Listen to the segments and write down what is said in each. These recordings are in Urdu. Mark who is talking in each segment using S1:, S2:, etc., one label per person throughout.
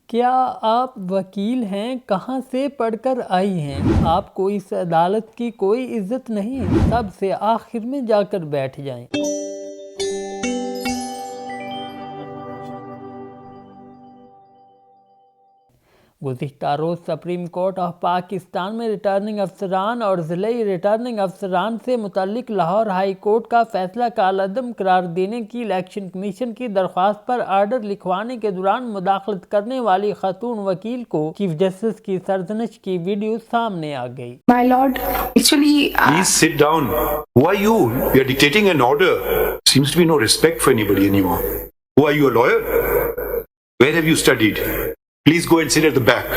S1: کیا آپ وکیل ہیں؟ کہاں سے پڑھ کر آئی ہیں؟ آپ کو اس عدالت کی کوئی عزت نہیں؟ سب سے آخر میں جا کر بیٹھ جائیں۔ گزشتہ روز سپریم کورٹ آف پاکستان میں ریٹرننگ افسران اور ضلعی ریٹرننگ افسران سے متعلق لاہور ہائی کورٹ کا فیصلہ کالعدم قرار دینے کی الیکشن کمیشن کی درخواست پر آرڈر لکھوانے کے دوران مداخلت کرنے والی خاتون وکیل کو چیف جسٹس کی سرزنش کی ویڈیو سامنے آ گئی۔
S2: My lord, actually,
S3: Please sit down. Who are you? You are dictating an order. Seems to be no respect for anybody anymore. Who are you, a lawyer? Where have you studied? Please go and sit at the back.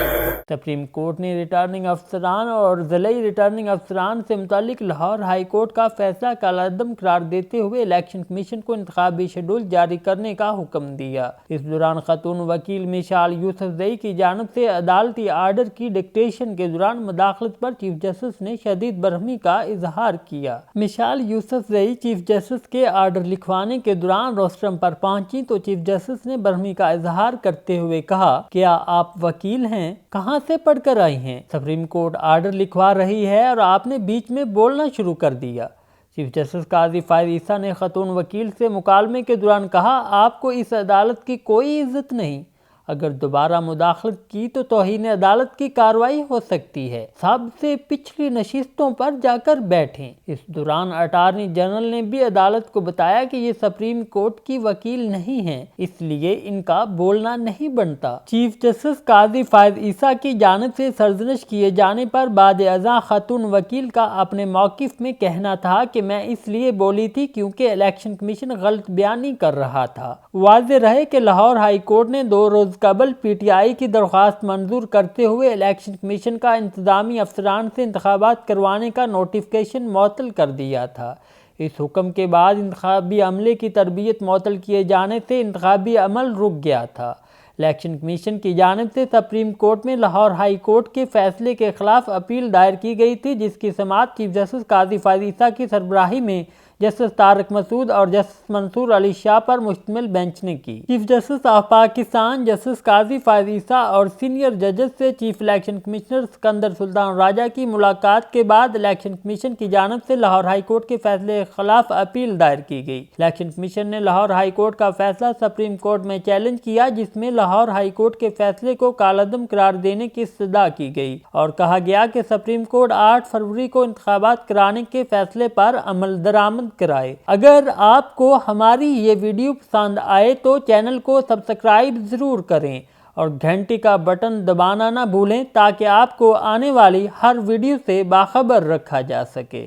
S1: Supreme court نے ریٹرننگ افسران اور ضلعی ریٹرننگ افسران سے متعلق لاہور ہائی کورٹ کا فیصلہ کالعدم قرار دیتے ہوئے الیکشن کمیشن کو انتخابی شیڈول جاری کرنے کا حکم دیا۔ اس دوران خاتون وکیل مشال یوسف زئی کی جانب سے عدالتی آرڈر کی ڈکٹیشن کے دوران مداخلت پر چیف جسٹس نے شدید برہمی کا اظہار کیا۔ مشال یوسف زئی چیف جسٹس کے آرڈر لکھوانے کے دوران روسٹرم پر پہنچی تو چیف جسٹس نے برہمی کا اظہار کرتے ہوئے کہا، کیا آپ وکیل ہیں؟ کہاں سے پڑھ کر آئی ہیں؟ سپریم کورٹ آرڈر لکھوا رہی ہے اور آپ نے بیچ میں بولنا شروع کر دیا۔ چیف جسٹس قاضی فائز عیسیٰ نے خاتون وکیل سے مکالمے کے دوران کہا، آپ کو اس عدالت کی کوئی عزت نہیں۔ اگر دوبارہ مداخلت کی تو توہین عدالت کی کارروائی ہو سکتی ہے۔ سب سے پچھلی نشستوں پر جا کر بیٹھیں۔ اس دوران اٹارنی جنرل نے بھی عدالت کو بتایا کہ یہ سپریم کورٹ کی وکیل نہیں ہیں، اس لیے ان کا بولنا نہیں بنتا۔ چیف جسٹس قاضی فائز عیسیٰ کی جانب سے سرزنش کیے جانے پر بعد ازاں خاتون وکیل کا اپنے موقف میں کہنا تھا کہ میں اس لیے بولی تھی کیونکہ الیکشن کمیشن غلط بیانی کر رہا تھا۔ واضح رہے کہ لاہور ہائی کورٹ نے 2 روز قبل پی ٹی آئی کی درخواست منظور کرتے ہوئے الیکشن کمیشن کا انتظامی افسران سے انتخابات کروانے کا نوٹیفکیشن معطل کر دیا تھا۔ اس حکم کے بعد انتخابی عملے کی تربیت معطل کیے جانے سے انتخابی عمل رک گیا تھا۔ الیکشن کمیشن کی جانب سے سپریم کورٹ میں لاہور ہائی کورٹ کے فیصلے کے خلاف اپیل دائر کی گئی تھی، جس کی سماعت چیف جسٹس قاضی فائز عیسیٰ کی سربراہی میں جسٹس طارق مسعود اور جسٹس منصور علی شاہ پر مشتمل بینچ نے کی۔ Chief justice of Pakistan justice قاضی فائز عیسیٰ اور سینئر ججز سے چیف الیکشن کمشنر سکندر سلطان راجہ کی ملاقات کے بعد الیکشن کمیشن کی جانب سے لاہور ہائی کورٹ کے فیصلے کے خلاف اپیل دائر کی گئی۔ الیکشن کمیشن نے لاہور ہائی کورٹ کا فیصلہ سپریم کورٹ میں چیلنج کیا، جس میں لاہور ہائی کورٹ کے فیصلے کو کالعدم قرار دینے کی استدعا کی گئی اور کہا گیا کہ سپریم کورٹ 8 فروری کو انتخابات کرانے کے فیصلے پر عمل درآمد کرائے۔ اگر آپ کو ہماری یہ ویڈیو پسند آئے تو چینل کو سبسکرائب ضرور کریں اور گھنٹی کا بٹن دبانا نہ بھولیں تاکہ آپ کو آنے والی ہر ویڈیو سے باخبر رکھا جا سکے۔